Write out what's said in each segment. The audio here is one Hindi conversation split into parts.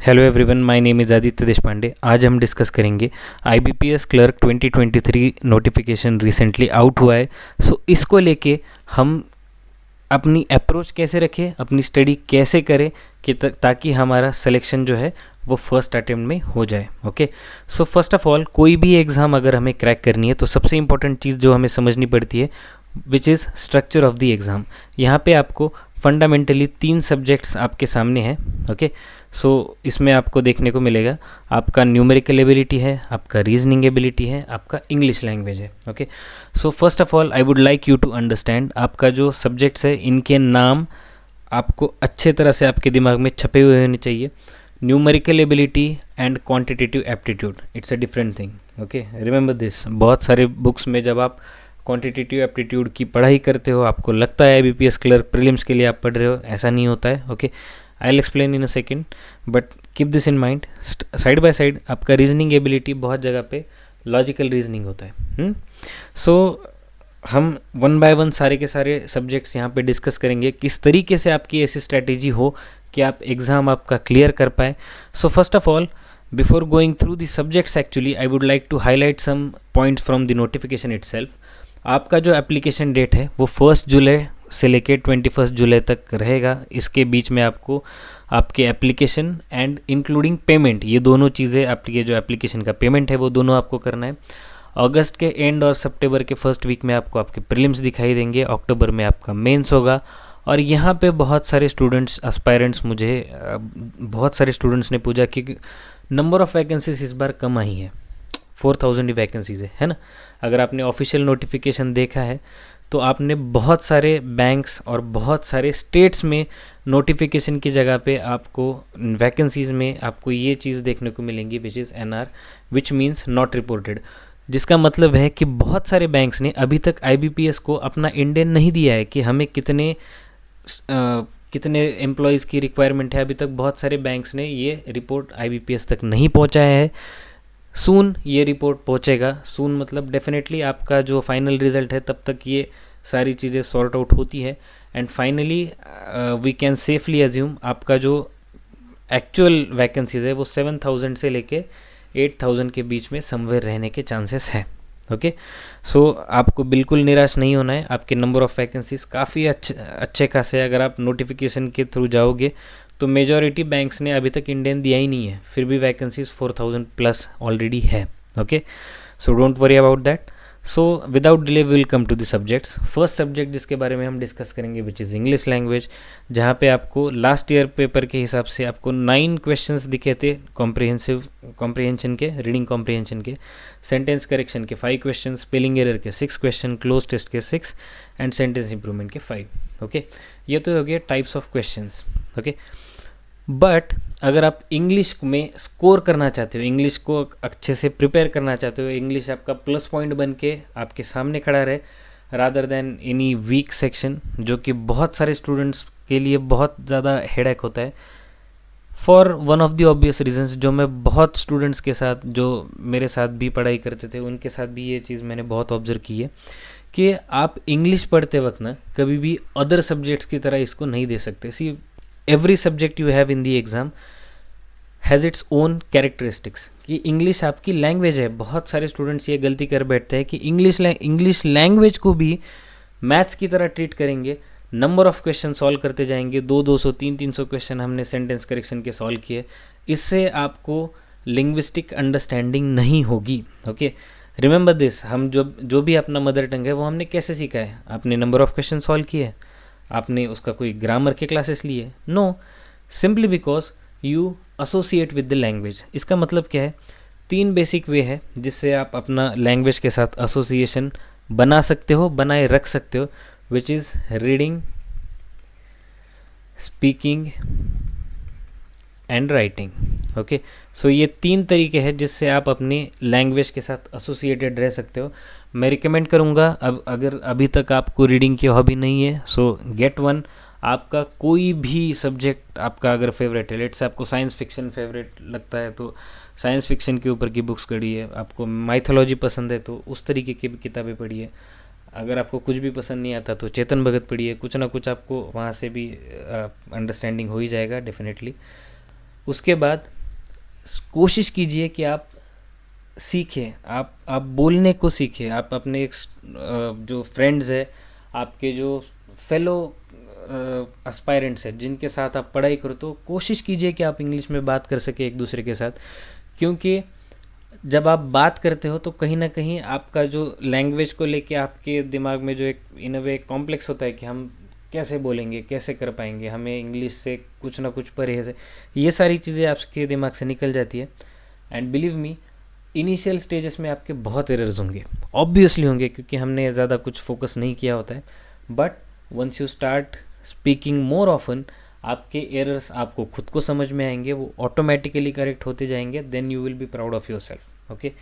Hello everyone, my name is Aditya Deshpande. आज हम डिस्कस करेंगे IBPS clerk 2023 notification recently out हुआ है। सो इसको लेके हम अपनी अप्रोच कैसे रखें, अपनी स्टडी कैसे करें कि ताकि हमारा सिलेक्शन जो है वो फर्स्ट अटेम्प्ट में हो जाए। Okay, so first of all कोई भी एग्ज़ाम अगर हमें क्रैक करनी है तो सबसे इम्पॉर्टेंट चीज़ जो हमें समझनी पड़ती है which is structure of the exam. यहाँ पे आपको फंडामेंटली 3 सब्जेक्ट्स आपके सामने हैं। ओके, सो इसमें आपको देखने को मिलेगा आपका न्यूमेरिकल एबिलिटी है, आपका रीजनिंग एबिलिटी है, आपका इंग्लिश लैंग्वेज है। Okay, so first of all I would like you to understand आपका जो सब्जेक्ट्स है इनके नाम आपको अच्छे तरह से आपके दिमाग में छपे हुए होने चाहिए। Numerical ability and quantitative aptitude, it's a different thing. Okay, remember this. बहुत सारे बुक्स में जब आप क्वांटिटेटिव एप्टीट्यूड की पढ़ाई करते हो आपको लगता है आईबीपीएस क्लर्क प्रीलिम्स के लिए आप पढ़ रहे हो, ऐसा नहीं होता है। Okay, I will explain in a second, but keep this in mind. Side by side आपका रीजनिंग एबिलिटी बहुत जगह पे लॉजिकल रीजनिंग होता है। सो हम वन बाय वन सारे के सारे सब्जेक्ट्स यहाँ पे डिस्कस करेंगे, किस तरीके से आपकी ऐसी स्ट्रैटेजी हो कि आप एग्ज़ाम आपका क्लियर कर पाए। So first of all before going through the subjects actually I would like to highlight some points from the notification itself. आपका जो एप्लीकेशन डेट है वो 1 जुलाई से लेके 21 जुलाई तक रहेगा। इसके बीच में आपको आपके एप्लीकेशन एंड इंक्लूडिंग पेमेंट, ये दोनों चीज़ें आपके जो एप्लीकेशन का पेमेंट है वो दोनों आपको करना है। अगस्त के एंड और सितंबर के फर्स्ट वीक में आपको आपके प्रीलिम्स दिखाई देंगे, अक्टूबर में आपका मेंस होगा। और यहाँ पे बहुत सारे स्टूडेंट्स एस्पायरेंट्स बहुत सारे स्टूडेंट्स ने पूछा कि नंबर ऑफ़ वैकेंसीज इस बार कम आई है, 4000 वैकेंसीज है ना। अगर आपने ऑफिशियल नोटिफिकेशन देखा है तो आपने बहुत सारे बैंक्स और बहुत सारे स्टेट्स में नोटिफिकेशन की जगह पे आपको वैकेंसीज़ में आपको ये चीज़ देखने को मिलेंगी which is NR, which means not reported. जिसका मतलब है कि बहुत सारे बैंक्स ने अभी तक आईबीपीएस को अपना इंडेन नहीं दिया है कि हमें कितने एम्प्लॉयज़ की रिक्वायरमेंट है। अभी तक बहुत सारे बैंक्स ने ये रिपोर्ट आईबीपीएस तक नहीं पहुँचाया है। सून ये रिपोर्ट पहुंचेगा। सून मतलब डेफिनेटली आपका जो फाइनल रिजल्ट है तब तक ये सारी चीज़ें सॉर्ट आउट होती है and finally we can safely assume आपका जो एक्चुअल वैकेंसीज है वो 7000 से लेके 8000 के बीच में समवेयर रहने के चांसेस है। ओके, सो आपको बिल्कुल निराश नहीं होना है। आपके नंबर ऑफ़ वैकेंसीज काफ़ी अच्छे खासे, अगर आप नोटिफिकेशन के थ्रू जाओगे तो मेजॉरिटी बैंक्स ने अभी तक इंडियन दिया ही नहीं है, फिर भी वैकेंसीज 4000 प्लस ऑलरेडी है। Okay, so don't worry about that. So without delay will come to the subjects. First subject जिसके बारे में हम डिस्कस करेंगे विच इज़ इंग्लिश लैंग्वेज, जहाँ पे आपको लास्ट ईयर पेपर के हिसाब से आपको 9 क्वेश्चंस दिखे थे कॉम्प्रिहेंशन के, रीडिंग कॉम्प्रिहेंशन के, सेंटेंस करेक्शन के 5 क्वेश्चन, स्पेलिंग एरर के 6 क्वेश्चन, क्लोज टेस्ट के 6 एंड सेंटेंस इंप्रूवमेंट के 5। ओके, ये तो हो गया types of questions. Okay, but अगर आप इंग्लिश में स्कोर करना चाहते हो, इंग्लिश को अच्छे से प्रिपेयर करना चाहते हो, इंग्लिश आपका प्लस पॉइंट बन के आपके सामने खड़ा रहे rather than any week section, जो कि बहुत सारे स्टूडेंट्स के लिए बहुत ज़्यादा हेडेक होता है for one of the obvious reasons, जो मैं बहुत स्टूडेंट्स के साथ जो मेरे साथ भी पढ़ाई करते थे उनके साथ भी ये चीज़ मैंने बहुत ऑब्जर्व की है कि आप इंग्लिश पढ़ते वक्त ना कभी भी अदर सब्जेक्ट्स की तरह इसको नहीं दे सकते। सी every subject you have in the exam has its own characteristics। कि इंग्लिश आपकी लैंग्वेज है। बहुत सारे स्टूडेंट्स ये गलती कर बैठते हैं कि इंग्लिश लैंग्वेज को भी मैथ्स की तरह ट्रीट करेंगे, नंबर ऑफ़ क्वेश्चन सॉल्व करते जाएंगे, 200 300 क्वेश्चन हमने सेंटेंस करेक्शन के सॉल्व किए, इससे आपको लिंग्विस्टिक अंडरस्टैंडिंग नहीं होगी। Okay, remember this. हम जो भी अपना मदर टंग है वो हमने कैसे सीखा है? आपने नंबर ऑफ़ क्वेश्चन सॉल्व किए, आपने उसका कोई ग्रामर के क्लासेस लिए? No, simply because you associate with the language. इसका मतलब क्या है? 3 बेसिक वे है जिससे आप अपना लैंग्वेज के साथ एसोसिएशन बना सकते हो, बनाए रख सकते हो, which is reading, speaking and writing. Okay, so ये 3 तरीके हैं जिससे आप अपनी लैंग्वेज के साथ एसोसिएटेड रह सकते हो। मैं रिकमेंड करूँगा, अब अगर अभी तक आपको रीडिंग की हॉबी नहीं है सो गेट वन। आपका कोई भी सब्जेक्ट आपका अगर फेवरेट है, लेट से आपको साइंस फिक्शन फेवरेट लगता है तो साइंस फिक्शन के ऊपर की बुक्स पढ़िए, आपको माइथोलॉजी पसंद है तो उस तरीके की भी किताबें पढ़िए, अगर आपको कुछ भी पसंद नहीं आता तो चेतन भगत पढ़िए, कुछ ना कुछ आपको वहाँ से भी अंडरस्टैंडिंग हो ही जाएगा डेफिनेटली। उसके बाद कोशिश कीजिए कि आप सीखें, आप बोलने को सीखें। आप अपने जो फ्रेंड्स है, आपके जो फेलो एस्पायरेंट्स है, जिनके साथ आप पढ़ाई करो, तो कोशिश कीजिए कि आप इंग्लिश में बात कर सके एक दूसरे के साथ। क्योंकि जब आप बात करते हो तो कहीं ना कहीं आपका जो लैंग्वेज को लेके आपके दिमाग में जो एक इन अ वे कॉम्प्लेक्स होता है कि हम कैसे बोलेंगे, कैसे कर पाएंगे, हमें इंग्लिश से कुछ ना कुछ परहेज है, ये सारी चीज़ें आपके दिमाग से निकल जाती है। And believe me, initial stages में आपके बहुत एरर्स होंगे, ऑब्वियसली होंगे, क्योंकि हमने ज़्यादा कुछ फोकस नहीं किया होता है। But once you start speaking more often, आपके एरर्स आपको खुद को समझ में आएंगे, वो ऑटोमेटिकली करेक्ट होते जाएंगे, then you will be proud of yourself. Okay,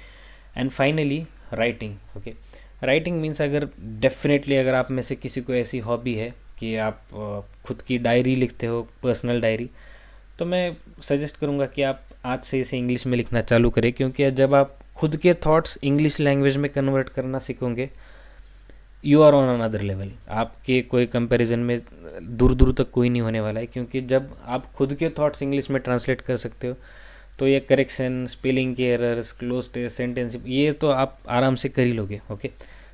and finally writing. Okay, writing means अगर डेफिनेटली अगर आप में से किसी को ऐसी हॉबी है कि आप खुद की डायरी लिखते हो, पर्सनल डायरी, तो मैं सजेस्ट करूँगा कि आप आज से इसे इंग्लिश में लिखना चालू करें। क्योंकि जब आप खुद के थॉट्स इंग्लिश लैंग्वेज में कन्वर्ट करना सीखोगे, you are on another level. आपके कोई कंपैरिजन में दूर दूर तक कोई नहीं होने वाला है। क्योंकि जब आप खुद के थॉट्स इंग्लिश में ट्रांसलेट कर सकते हो, तो ये करेक्शन, स्पेलिंग के एरर्स, क्लोज टेस्ट, सेंटेंस, ये तो आप आराम से कर ही लोगे। ओके,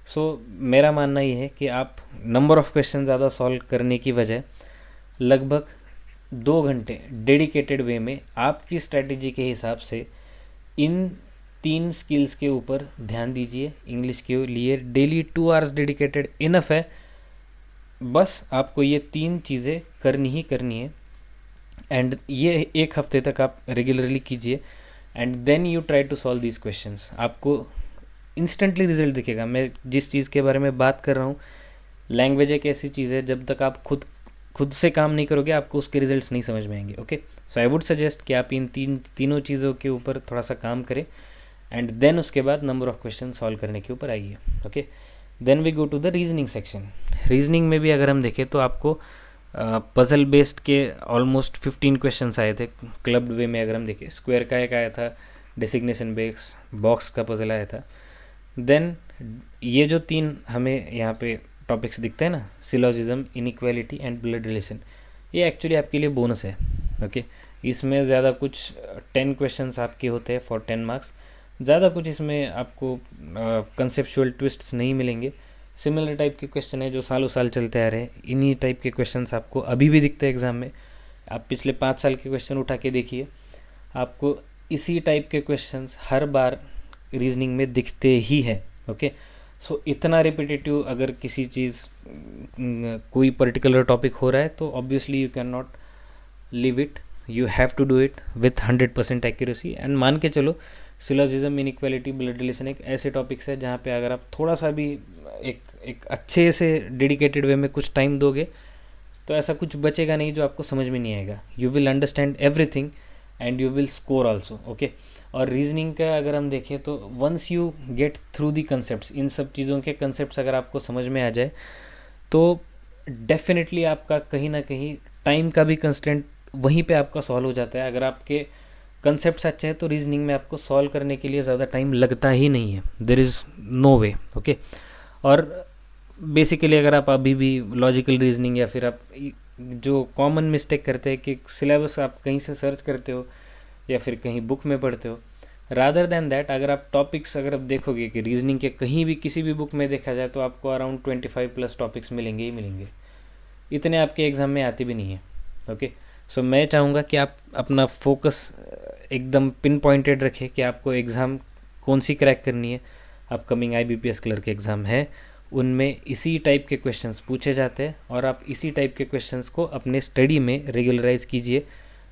सो मेरा मानना ये है कि आप नंबर ऑफ़ क्वेश्चन ज़्यादा सॉल्व करने की बजाय लगभग 2 घंटे डेडिकेटेड वे में आपकी स्ट्रैटेजी के हिसाब से इन 3 स्किल्स के ऊपर ध्यान दीजिए। इंग्लिश के लिए डेली 2 आवर्स डेडिकेटेड इनफ है। बस आपको ये 3 चीज़ें करनी ही करनी है, एंड ये 1 हफ्ते तक आप रेगुलरली कीजिए, and then you try to solve these questions. आपको इंस्टेंटली रिजल्ट दिखेगा। मैं जिस चीज़ के बारे में बात कर रहा हूँ, लैंग्वेज एक ऐसी चीज़ है, जब तक आप खुद से काम नहीं करोगे, आपको उसके रिजल्ट्स नहीं समझ में आएंगे। Okay, so I would suggest कि आप इन तीनों चीज़ों के ऊपर थोड़ा सा काम करें, एंड देन उसके बाद नंबर ऑफ़ क्वेश्चन सॉल्व करने के ऊपर आइए। Okay, then we go to the reasoning section. Reasoning में भी अगर हम देखें तो आपको पज़ल बेस्ड के ऑलमोस्ट 15 क्वेश्चंस आए थे। क्लब्ड वे में अगर हम देखें, स्क्वायर का एक आया था, डेसिग्नेशन बेस, बॉक्स का पज़ल आया था। देन ये जो 3 हमें यहाँ पे टॉपिक्स दिखते हैं ना, syllogism, inequality and blood relation, ये एक्चुअली आपके लिए बोनस है। ओके, इसमें ज़्यादा कुछ 10 क्वेश्चंस आपके होते हैं फॉर 10 मार्क्स। ज़्यादा कुछ इसमें आपको कंसेप्चुअल ट्विस्ट्स नहीं मिलेंगे। सिमिलर टाइप के क्वेश्चन है जो सालों साल चलते आ रहे हैं, इन्हीं टाइप के क्वेश्चंस आपको अभी भी दिखते हैं एग्ज़ाम में। आप पिछले 5 साल के क्वेश्चन उठा के देखिए, आपको इसी टाइप के क्वेश्चंस हर बार रीजनिंग में दिखते ही है। ओके, सो इतना रिपीटेटिव अगर किसी चीज़ कोई पर्टिकुलर टॉपिक हो रहा है, तो obviously you can not leave it, you have to do it with 100% accuracy. And मान के चलो, सिलोजिज्म, इनइक्वालिटी, ब्लड रिलेशन एक ऐसे टॉपिक्स है जहाँ पे अगर आप थोड़ा सा भी एक अच्छे से डेडिकेटेड वे में कुछ टाइम दोगे, तो ऐसा कुछ बचेगा नहीं जो आपको समझ में नहीं आएगा। You will understand everything and you will score also. Okay, और रीजनिंग का अगर हम देखें तो once you get through the concept, इन सब चीज़ों के कंसेप्ट अगर आपको समझ में आ जाए, तो डेफिनेटली आपका कहीं ना कहीं टाइम का भी कंस्टेंट वहीं पे आपका सॉल्व हो जाता है। अगर आपके कंसेप्ट अच्छे हैं तो रीजनिंग में आपको सॉल्व करने के लिए ज़्यादा टाइम लगता ही नहीं है, there is no way. Okay, और बेसिकली अगर आप अभी भी लॉजिकल रीजनिंग या फिर आप जो कॉमन मिस्टेक करते हैं कि सिलेबस आप कहीं से सर्च करते हो या फिर कहीं बुक में पढ़ते हो, रादर दैन दैट अगर आप टॉपिक्स अगर आप देखोगे कि रीजनिंग के कहीं भी किसी भी बुक में देखा जाए, तो आपको अराउंड 25+ टॉपिक्स मिलेंगे ही मिलेंगे। इतने आपके एग्ज़ाम में आते भी नहीं है। ओके, सो मैं चाहूँगा कि आप अपना फोकस एकदम पिन पॉइंटेड रखें कि आपको एग्ज़ाम कौन सी क्रैक करनी है। अपकमिंग IBPS क्लर्क के एग्ज़ाम है, उनमें इसी टाइप के क्वेश्चंस पूछे जाते हैं, और आप इसी टाइप के क्वेश्चंस को अपने स्टडी में रेगुलराइज कीजिए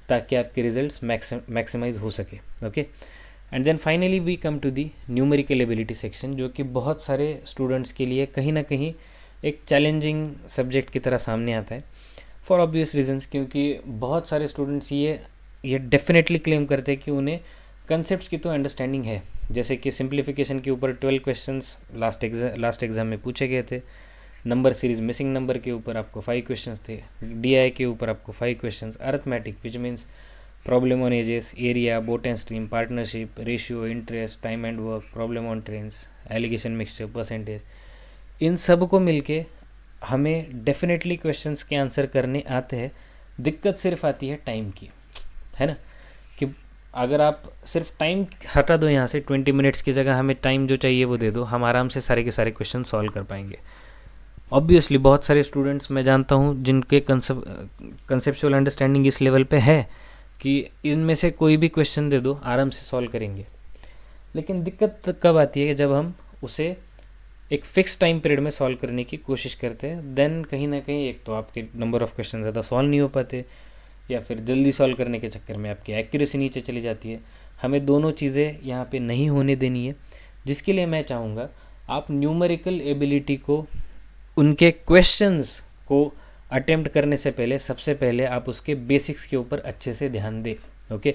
ताकि आपके रिजल्ट्स मैक्सिमाइज हो सके। Okay, and then finally we come to the numerical ability section, जो कि बहुत सारे स्टूडेंट्स के लिए कहीं ना कहीं एक चैलेंजिंग सब्जेक्ट की तरह सामने आता है, फॉर ऑब्वियस रीजंस। क्योंकि बहुत सारे स्टूडेंट्स ये डेफिनेटली क्लेम करते हैं कि उन्हें कंसेप्ट्स की तो अंडरस्टैंडिंग है। जैसे कि सिंप्लीफिकेशन के ऊपर 12 क्वेश्चंस लास्ट एग्ज़ाम में पूछे गए थे, नंबर सीरीज मिसिंग नंबर के ऊपर आपको 5 क्वेश्चंस थे, DI के ऊपर आपको 5 questions, arithmetic which means problem on ages, area, boat and stream, partnership, ratio, interest, time and work, problem on trains, alligation mixture, percentage, इन सब को मिलके हमें डेफिनेटली क्वेश्चंस के आंसर करने आते हैं। दिक्कत सिर्फ आती है टाइम की, है ना, कि अगर आप सिर्फ टाइम हटा दो यहाँ से, 20 मिनट्स की जगह हमें टाइम जो चाहिए वो दे दो, हम आराम से सारे के सारे क्वेश्चन सॉल्व कर पाएंगे। ऑब्वियसली बहुत सारे स्टूडेंट्स मैं जानता हूँ जिनके कंसेप्चुअल अंडरस्टैंडिंग इस लेवल पे है कि इनमें से कोई भी क्वेश्चन दे दो आराम से सॉल्व करेंगे। लेकिन दिक्कत कब आती है कि जब हम उसे एक फ़िक्स टाइम पीरियड में सॉल्व करने की कोशिश करते हैं, देन कहीं ना कहीं एक तो आपके नंबर ऑफ़ क्वेश्चन ज़्यादा सॉल्व नहीं हो पाते, या फिर जल्दी सॉल्व करने के चक्कर में आपकी एक्यूरेसी नीचे चली जाती है। हमें दोनों चीज़ें यहाँ पे नहीं होने देनी है, जिसके लिए मैं चाहूँगा आप न्यूमेरिकल एबिलिटी को, उनके क्वेश्चंस को अटेम्प्ट करने से पहले सबसे पहले आप उसके बेसिक्स के ऊपर अच्छे से ध्यान दें। ओके,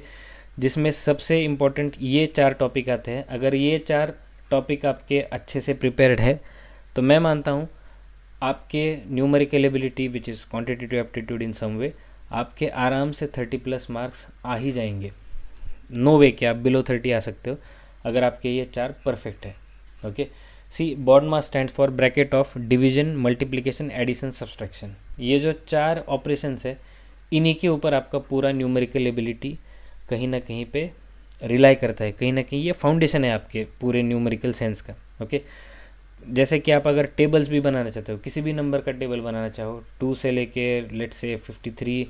जिसमें सबसे इम्पोर्टेंट ये 4 टॉपिक आते हैं। अगर ये 4 टॉपिक आपके अच्छे से प्रिपेयर्ड है तो मैं मानता हूँ आपके numerical ability which is quantitative aptitude in some way, आपके आराम से 30+ मार्क्स आ ही जाएंगे। नो वे कि आप बिलो 30 आ सकते हो अगर आपके ये 4 परफेक्ट है। Okay, see BODMAS stand for bracket of division, multiplication, addition, subtraction. ये जो 4 ऑपरेशंस है, इन्हीं के ऊपर आपका पूरा न्यूमेरिकल एबिलिटी कहीं ना कहीं पे रिलाई करता है। कहीं ना कहीं ये फाउंडेशन है आपके पूरे न्यूमेरिकल सेंस का। ओके, जैसे कि आप अगर टेबल्स भी बनाना चाहते हो, किसी भी नंबर का टेबल बनाना चाहो, 2 से लेके let's say 53,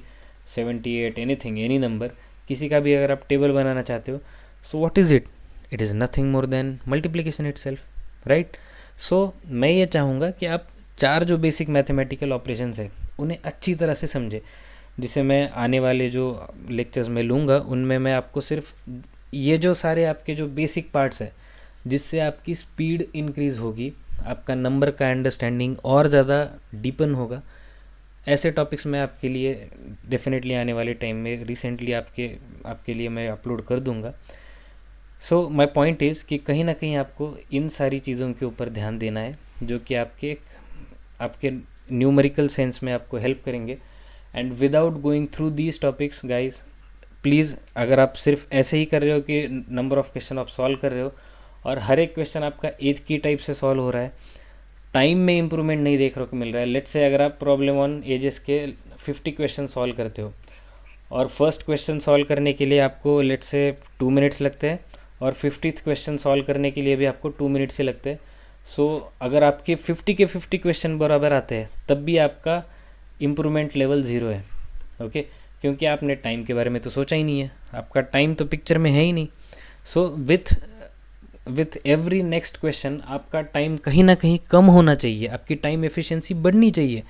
78, anything, any number, किसी का भी अगर आप टेबल बनाना चाहते हो, so what is it? It is nothing more than multiplication itself, right? So मैं ये चाहूँगा कि आप 4 जो बेसिक मैथमेटिकल ऑपरेशंस है उन्हें अच्छी तरह से समझें, जिसे मैं आने वाले जो लेक्चर्स में लूँगा उनमें मैं आपको सिर्फ ये जो सारे आपके जो बेसिक पार्ट्स हैं, जिससे आपकी स्पीड इंक्रीज़ होगी, आपका नंबर का अंडरस्टैंडिंग और ज़्यादा डीपन होगा, ऐसे टॉपिक्स मैं आपके लिए डेफिनेटली आने वाले टाइम में रिसेंटली आपके लिए मैं अपलोड कर दूंगा। सो माय पॉइंट इज़ कि कहीं ना कहीं आपको इन सारी चीज़ों के ऊपर ध्यान देना है, जो कि आपके न्यूमेरिकल सेंस में आपको हेल्प करेंगे। And without going through these topics guys, please, अगर आप सिर्फ ऐसे ही कर रहे हो कि नंबर ऑफ़ क्वेश्चन आप सॉल्व कर रहे हो और हर एक क्वेश्चन आपका एक ही टाइप से सॉल्व हो रहा है, टाइम में इंप्रूवमेंट नहीं देखने को मिल रहा है। लेट्स से अगर आप प्रॉब्लम ऑन एजेस के 50 क्वेश्चन सॉल्व करते हो और फर्स्ट क्वेश्चन सॉल्व करने के लिए आपको लेट्स से 2 मिनट्स लगते हैं और 50th क्वेश्चन सॉल्व करने के लिए भी आपको 2 मिनट्स ही लगते हैं। सो अगर आपके 50 के 50 क्वेश्चन बराबर आते हैं तब भी आपका इम्प्रूवमेंट लेवल 0 है। ओके, क्योंकि आपने टाइम के बारे में तो सोचा ही नहीं है, आपका टाइम तो पिक्चर में है ही नहीं। So with every next question आपका टाइम कहीं ना कहीं कम होना चाहिए, आपकी टाइम एफिशिएंसी बढ़नी चाहिए।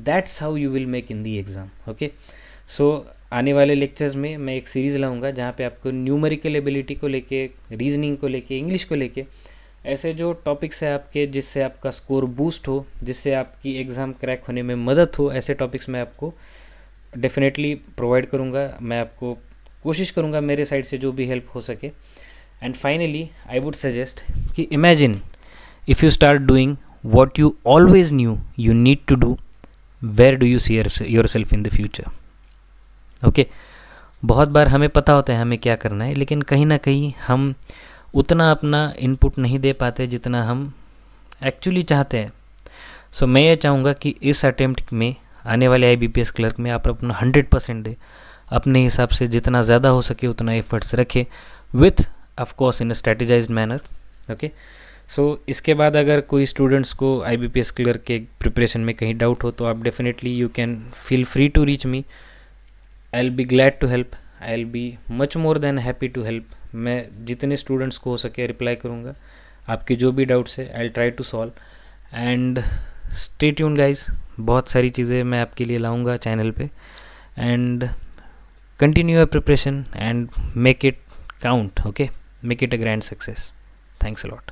That's how you will make in the exam. Okay, so आने वाले लेक्चर्स में मैं एक सीरीज़ लाऊंगा जहाँ पे आपको न्यूमेरिकल एबिलिटी को लेके, रीजनिंग को लेके, इंग्लिश को लेके, ऐसे जो टॉपिक्स है आपके, जिससे आपका स्कोर बूस्ट हो, जिससे आपकी एग्ज़ाम क्रैक होने में मदद हो, ऐसे टॉपिक्स मैं आपको डेफिनेटली प्रोवाइड करूँगा। मैं आपको कोशिश करूँगा मेरे साइड से जो भी हेल्प हो सके। And finally I would suggest कि imagine if you start doing what you always knew you need to do, where do you see yourself in the future? Okay, बहुत बार हमें पता होता है हमें क्या करना है, लेकिन कहीं ना कहीं हम उतना अपना इनपुट नहीं दे पाते जितना हम एक्चुअली चाहते हैं। सो मैं ये चाहूँगा कि इस अटेम्प्ट में, आने वाले IBPS क्लर्क में, आप अपना 100% दें, अपने हिसाब से जितना ज़्यादा हो सके उतना एफर्ट्स रखें, with of course in a strategized manner. Okay, so इसके बाद अगर कोई स्टूडेंट्स को IBPS क्लर्क के प्रिपरेशन में कहीं डाउट हो तो आप definitely you can feel free to reach me. I will be glad to help, I will be much more than happy to help. मैं जितने स्टूडेंट्स को हो सके रिप्लाई करूँगा, आपकी जो भी डाउट्स है I will try to solve. And stay tuned guys, बहुत सारी चीज़ें मैं आपके लिए लाऊंगा चैनल पे। And continue your preparation and make it count. Okay, make it a grand success. Thanks a lot.